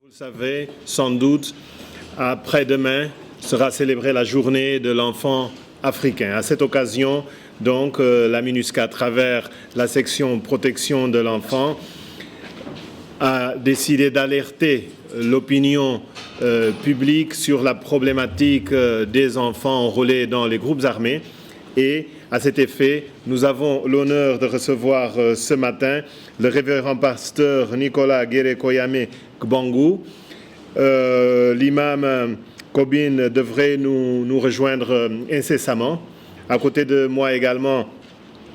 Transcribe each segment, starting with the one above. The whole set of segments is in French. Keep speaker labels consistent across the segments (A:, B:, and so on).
A: Vous le savez, sans doute, après-demain sera célébrée la journée de l'enfant africain. À cette occasion, donc, la MINUSCA, à travers la section protection de l'enfant, a décidé d'alerter l'opinion publique sur la problématique des enfants enrôlés dans les groupes armés. Et à cet effet, nous avons l'honneur de recevoir ce matin le révérend pasteur Nicolas Guérékoyame Gbangou. L'imam Kobin devrait nous rejoindre incessamment. À côté de moi également,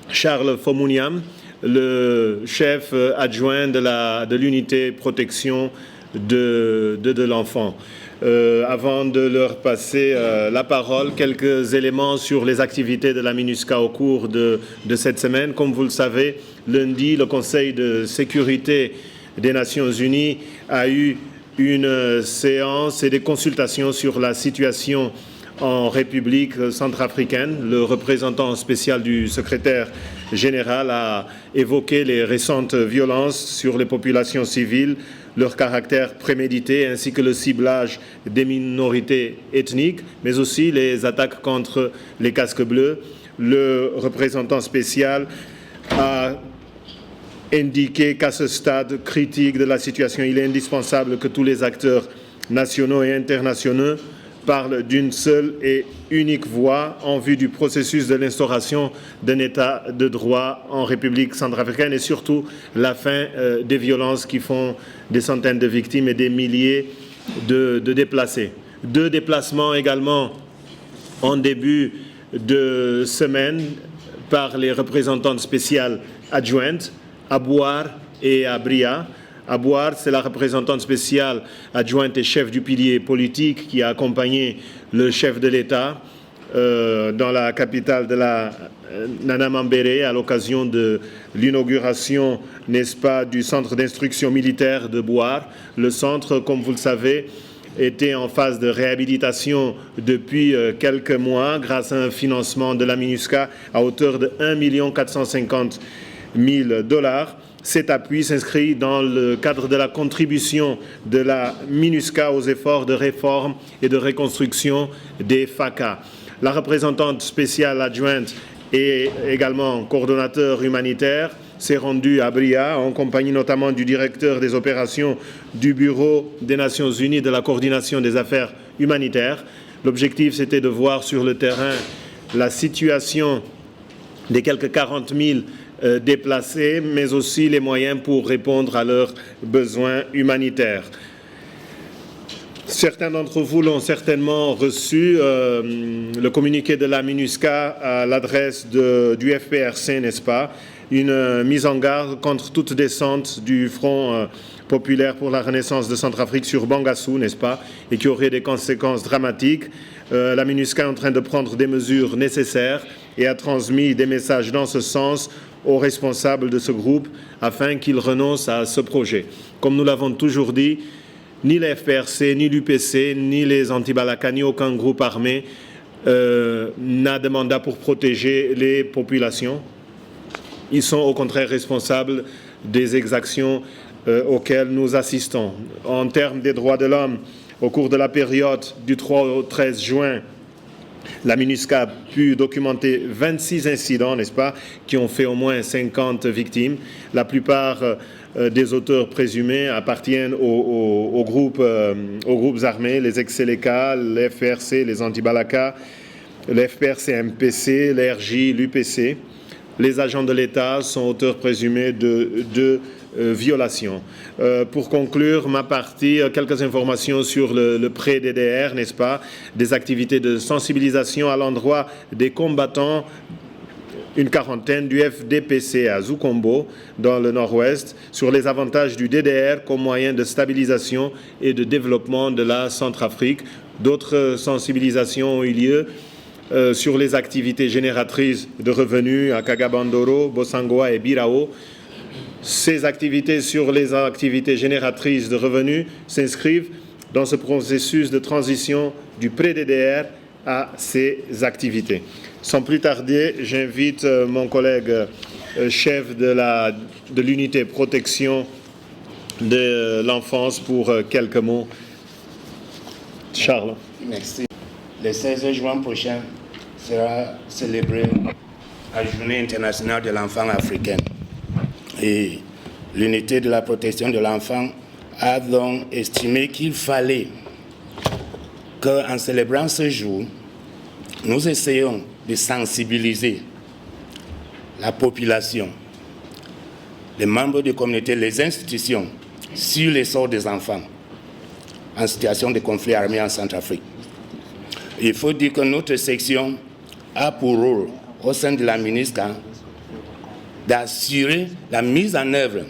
A: Charles Fomouniam, le chef adjoint de l'unité protection de l'enfant. Avant de leur passer la parole, quelques éléments sur les activités de la MINUSCA au cours de cette semaine. Comme vous le savez, lundi, le Conseil de sécurité des Nations Unies a eu une séance et des consultations sur la situation en République centrafricaine. Le représentant spécial du secrétaire général a évoqué les récentes violences sur les populations civiles, leur caractère prémédité ainsi que le ciblage des minorités ethniques, mais aussi les attaques contre les casques bleus. Le représentant spécial a indiqué qu'à ce stade critique de la situation, il est indispensable que tous les acteurs nationaux et internationaux parlent d'une seule et unique voix en vue du processus de l'instauration d'un État de droit en République centrafricaine et surtout la fin des violences qui font des centaines de victimes et des milliers de déplacés. 2 déplacements également en début de semaine par les représentantes spéciales adjointes à Bouar et à Bria. À Bouar, c'est la représentante spéciale adjointe et chef du pilier politique qui a accompagné le chef de l'État dans la capitale de la Nana Mambéré à l'occasion de l'inauguration, n'est-ce pas, du centre d'instruction militaire de Bouar. Le centre, comme vous le savez, était en phase de réhabilitation depuis quelques mois grâce à un financement de la MINUSCA à hauteur de 1 450 000 $. Cet appui s'inscrit dans le cadre de la contribution de la MINUSCA aux efforts de réforme et de reconstruction des FACA. La représentante spéciale adjointe et également coordonnateur humanitaire s'est rendue à Bria en compagnie notamment du directeur des opérations du Bureau des Nations Unies de la coordination des affaires humanitaires. L'objectif, c'était de voir sur le terrain la situation des quelques 40 000 déplacés, mais aussi les moyens pour répondre à leurs besoins humanitaires. Certains d'entre vous l'ont certainement reçu, le communiqué de la MINUSCA à l'adresse du FPRC, n'est-ce pas? Une mise en garde contre toute descente du Front populaire pour la renaissance de Centrafrique sur Bangassou, n'est-ce pas? Et qui aurait des conséquences dramatiques. La MINUSCA est en train de prendre des mesures nécessaires et a transmis des messages dans ce sens aux responsables de ce groupe afin qu'ils renoncent à ce projet. Comme nous l'avons toujours dit, ni les FPRC, ni l'UPC, ni les anti-Balaka, ni aucun groupe armé n'a de mandat pour protéger les populations. Ils sont au contraire responsables des exactions auxquelles nous assistons. En termes des droits de l'homme, au cours de la période du 3 au 13 juin, la MINUSCA a pu documenter 26 incidents, n'est-ce pas, qui ont fait au moins 50 victimes. La plupart des auteurs présumés appartiennent aux groupes armés, les ex-Seleka, les FPRC, les anti-Balaka, les FPRC-MPC, l'RJ, l'UPC. Les agents de l'État sont auteurs présumés de violations. Pour conclure ma partie, quelques informations sur le pré-DDR, n'est-ce pas, des activités de sensibilisation à l'endroit des combattants, une quarantaine du FDPC à Zoukombo, dans le nord-ouest, sur les avantages du DDR comme moyen de stabilisation et de développement de la Centrafrique. D'autres sensibilisations ont eu lieu sur les activités génératrices de revenus à Kagabandoro, Bosangoa et Birao. Ces activités sur les activités génératrices de revenus s'inscrivent dans ce processus de transition du pré-DDR à ces activités. Sans plus tarder, j'invite mon collègue chef de l'unité protection de l'enfance pour quelques mots. Charles.
B: Merci. Le 16 juin prochain sera célébré la Journée internationale de l'enfant africain. Et l'unité de la protection de l'enfant a donc estimé qu'il fallait qu'en célébrant ce jour, nous essayons de sensibiliser la population, les membres de communauté, les institutions sur les sorts des enfants en situation de conflit armé en Centrafrique. Il faut dire que notre section a pour rôle, au sein de la MINUSCA, d'assurer la mise en œuvre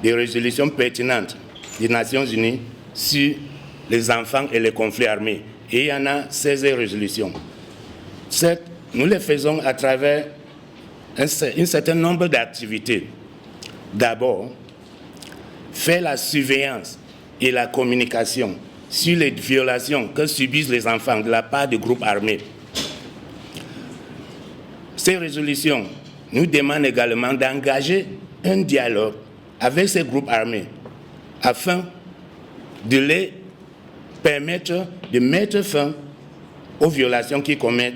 B: des résolutions pertinentes des Nations Unies sur les enfants et les conflits armés. Et il y en a 16 résolutions. Nous les faisons à travers un certain nombre d'activités. D'abord, faire la surveillance et la communication sur les violations que subissent les enfants de la part des groupes armés. Ces résolutions nous demandent également d'engager un dialogue avec ces groupes armés afin de les permettre de mettre fin aux violations qu'ils commettent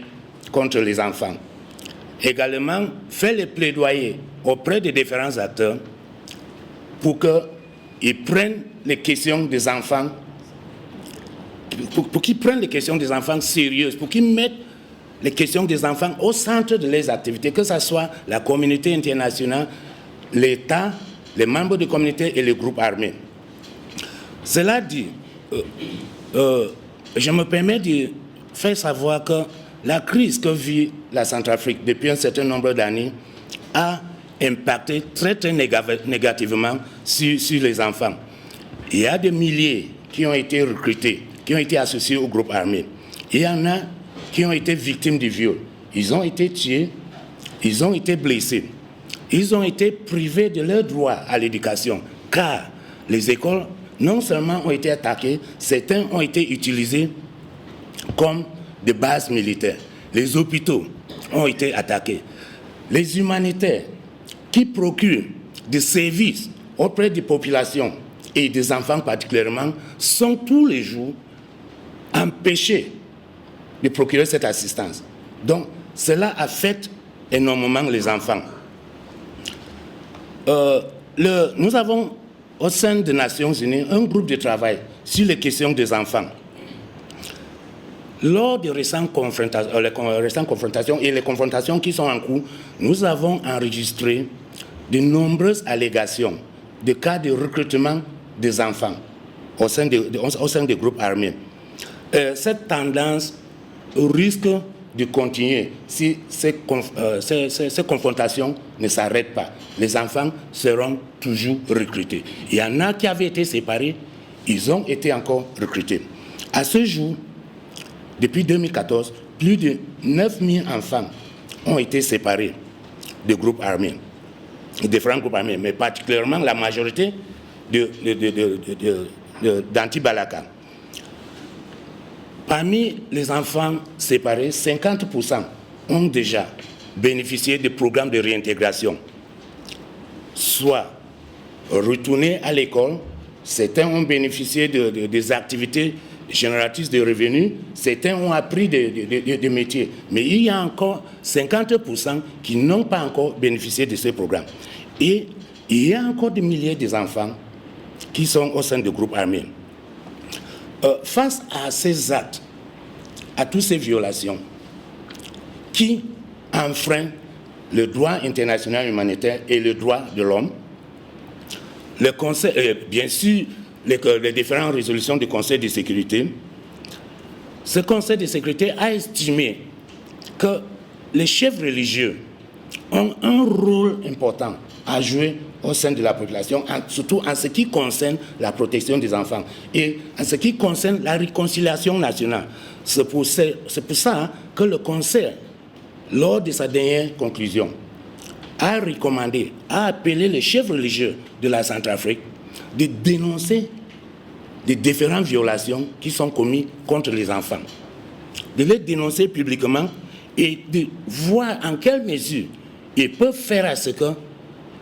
B: contre les enfants. Également, faire les plaidoyers auprès des différents acteurs pour qu'ils prennent les questions des enfants, pour qu'ils prennent les questions des enfants sérieuses, pour qu'ils mettent les questions des enfants au centre de leurs activités, que ce soit la communauté internationale, l'État, les membres de communauté et les groupes armés. Cela dit, je me permets de faire savoir que la crise que vit la Centrafrique depuis un certain nombre d'années a impacté très négativement sur les enfants. Il y a des milliers qui ont été recrutés, qui ont été associés aux groupes armés. Il y en a qui ont été victimes du viol. Ils ont été tués, ils ont été blessés. Ils ont été privés de leur droit à l'éducation, car les écoles non seulement ont été attaquées, certains ont été utilisés comme des bases militaires. Les hôpitaux ont été attaqués. Les humanitaires qui procurent des services auprès des populations et des enfants particulièrement sont tous les jours empêchés de procurer cette assistance. Donc, cela affecte énormément les enfants. Nous avons au sein des Nations Unies un groupe de travail sur les questions des enfants. Lors des récentes confrontations et les confrontations qui sont en cours, nous avons enregistré de nombreuses allégations de cas de recrutement des enfants au sein des groupes armés. Cette tendance risque de continuer si ces confrontations ne s'arrêtent pas. Les enfants seront toujours recrutés. Il y en a qui avaient été séparés, ils ont été encore recrutés. À ce jour, depuis 2014, plus de 9000 enfants ont été séparés de groupes armés, de différents groupes armés, mais particulièrement la majorité d'Anti-Balaka. Parmi les enfants séparés, 50% ont déjà bénéficié de programmes de réintégration, soit retournés à l'école, certains ont bénéficié des activités génératrices de revenus, certains ont appris des métiers, mais il y a encore 50% qui n'ont pas encore bénéficié de ces programmes. Et il y a encore des milliers d'enfants qui sont au sein de groupes armés. Face à ces actes, à toutes ces violations qui enfreignent le droit international humanitaire et le droit de l'homme, le Conseil, bien sûr, les différentes résolutions du Conseil de sécurité, ce Conseil de sécurité a estimé que les chefs religieux ont un rôle important à jouer au sein de la population, surtout en ce qui concerne la protection des enfants et en ce qui concerne la réconciliation nationale. C'est pour ça que le Conseil, lors de sa dernière conclusion, a recommandé, a appelé les chefs religieux de la Centrafrique de dénoncer les différentes violations qui sont commises contre les enfants, de les dénoncer publiquement et de voir en quelle mesure ils peuvent faire à ce qu'il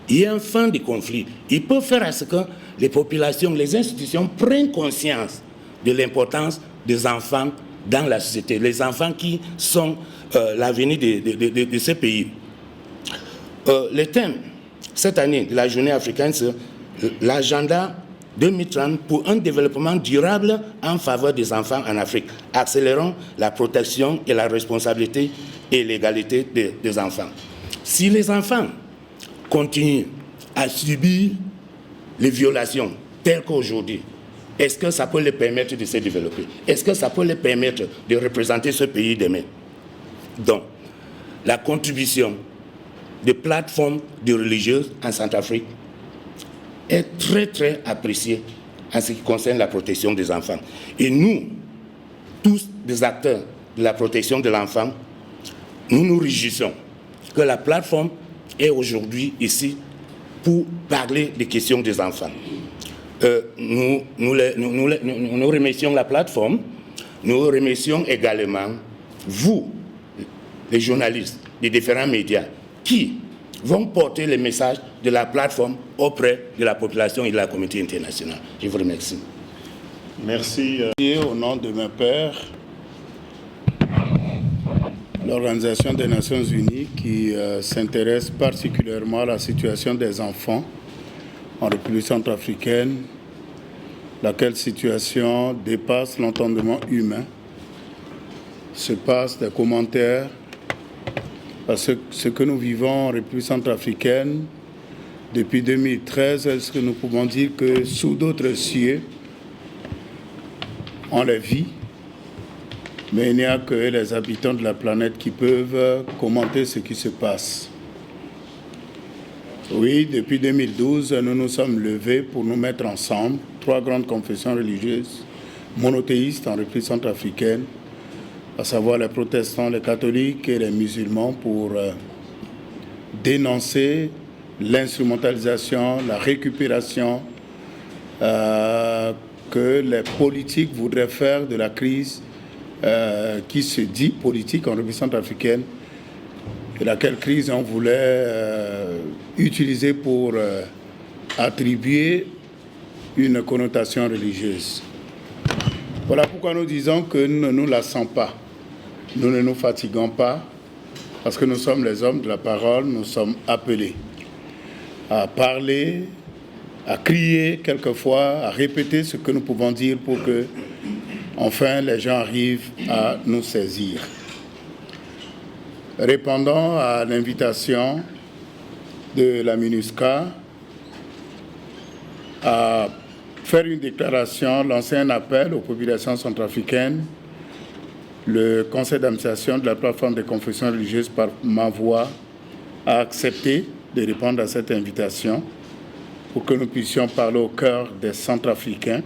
B: y ait un fin de conflit. Ils peuvent faire à ce que les populations, les institutions prennent conscience de l'importance des enfants dans la société, les enfants qui sont l'avenir de ce pays. Le thème, cette année, de la journée africaine, c'est l'agenda 2030 pour un développement durable en faveur des enfants en Afrique, accélérant la protection et la responsabilité et l'égalité des enfants. Si les enfants continuent à subir les violations telles qu'aujourd'hui, est-ce que ça peut les permettre de se développer? Est-ce que ça peut les permettre de représenter ce pays demain? Donc, la contribution des plateformes de religieuses en Centrafrique est très, très appréciée en ce qui concerne la protection des enfants. Et nous, tous des acteurs de la protection de l'enfant, nous nous réjouissons que la plateforme est aujourd'hui ici pour parler des questions des enfants. Nous remercions la plateforme, nous remercions également vous, les journalistes des différents médias, qui vont porter les messages de la plateforme auprès de la population et de la communauté internationale. Je vous remercie.
A: Merci.
C: Au nom de mes pères, l'Organisation des Nations Unies qui s'intéresse particulièrement à la situation des enfants en République centrafricaine, laquelle situation dépasse l'entendement humain, se passe des commentaires, parce que ce que nous vivons en République centrafricaine depuis 2013, est-ce que nous pouvons dire que sous d'autres cieux, on les vit, mais il n'y a que les habitants de la planète qui peuvent commenter ce qui se passe. Oui, depuis 2012, nous nous sommes levés pour nous mettre ensemble, 3 grandes confessions religieuses monothéistes en République centrafricaine, à savoir les protestants, les catholiques et les musulmans, pour dénoncer l'instrumentalisation, la récupération que les politiques voudraient faire de la crise qui se dit politique en République centrafricaine, et laquelle crise on voulait utiliser pour attribuer une connotation religieuse. Voilà pourquoi nous disons que nous ne nous lassons pas, nous ne nous fatiguons pas, parce que nous sommes les hommes de la parole, nous sommes appelés à parler, à crier quelquefois, à répéter ce que nous pouvons dire pour que, enfin, les gens arrivent à nous saisir. Répondant à l'invitation de la MINUSCA à faire une déclaration, lancer un appel aux populations centrafricaines, le conseil d'administration de la plateforme des confessions religieuses par ma voix a accepté de répondre à cette invitation pour que nous puissions parler au cœur des Centrafricains,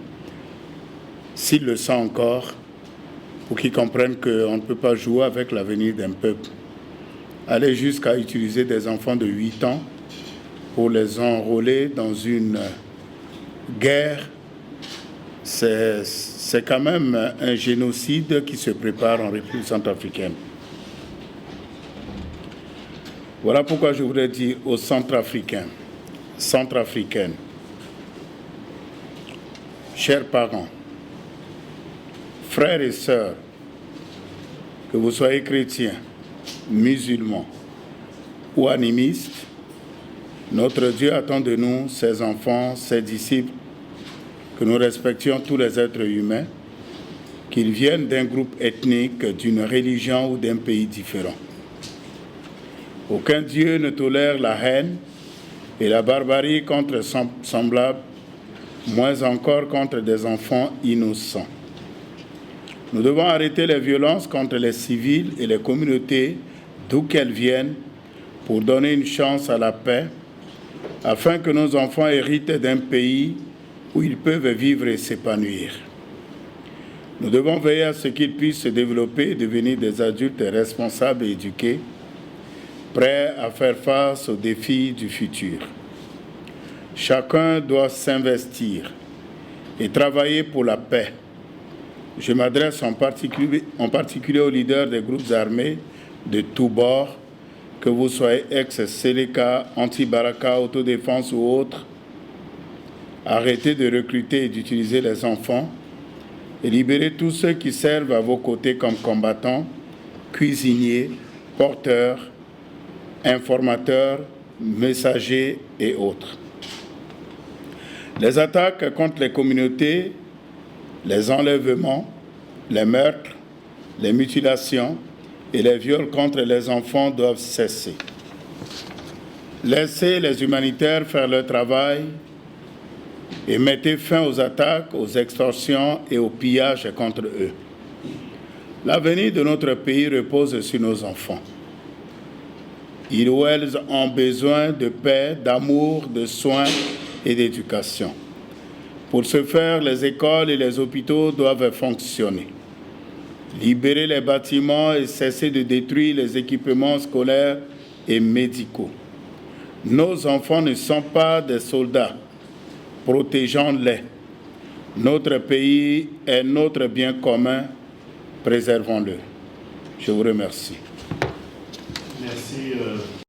C: s'ils le sont encore, pour qu'ils comprennent qu'on ne peut pas jouer avec l'avenir d'un peuple. Aller jusqu'à utiliser des enfants de 8 ans pour les enrôler dans une guerre, c'est quand même un génocide qui se prépare en République centrafricaine. Voilà pourquoi je voudrais dire aux Centrafricains, Centrafricaines, chers parents, frères et sœurs, que vous soyez chrétiens, musulmans ou animistes, notre Dieu attend de nous, ses enfants, ses disciples, que nous respections tous les êtres humains, qu'ils viennent d'un groupe ethnique, d'une religion ou d'un pays différent. Aucun Dieu ne tolère la haine et la barbarie contre semblables, moins encore contre des enfants innocents. Nous devons arrêter les violences contre les civils et les communautés d'où qu'elles viennent pour donner une chance à la paix, afin que nos enfants héritent d'un pays où ils peuvent vivre et s'épanouir. Nous devons veiller à ce qu'ils puissent se développer et devenir des adultes responsables et éduqués, prêts à faire face aux défis du futur. Chacun doit s'investir et travailler pour la paix. Je m'adresse en particulier aux leaders des groupes armés de tous bords, que vous soyez ex-Seleka, anti-Baraka, autodéfense ou autres. Arrêtez de recruter et d'utiliser les enfants et libérez tous ceux qui servent à vos côtés comme combattants, cuisiniers, porteurs, informateurs, messagers et autres. Les attaques contre les communautés, les enlèvements, les meurtres, les mutilations et les viols contre les enfants doivent cesser. Laissez les humanitaires faire leur travail et mettez fin aux attaques, aux extorsions et aux pillages contre eux. L'avenir de notre pays repose sur nos enfants. Ils ou elles ont besoin de paix, d'amour, de soins et d'éducation. Pour ce faire, les écoles et les hôpitaux doivent fonctionner. Libérer les bâtiments et cesser de détruire les équipements scolaires et médicaux. Nos enfants ne sont pas des soldats. Protégeons-les. Notre pays est notre bien commun. Préservons-le. Je vous remercie.
A: Merci.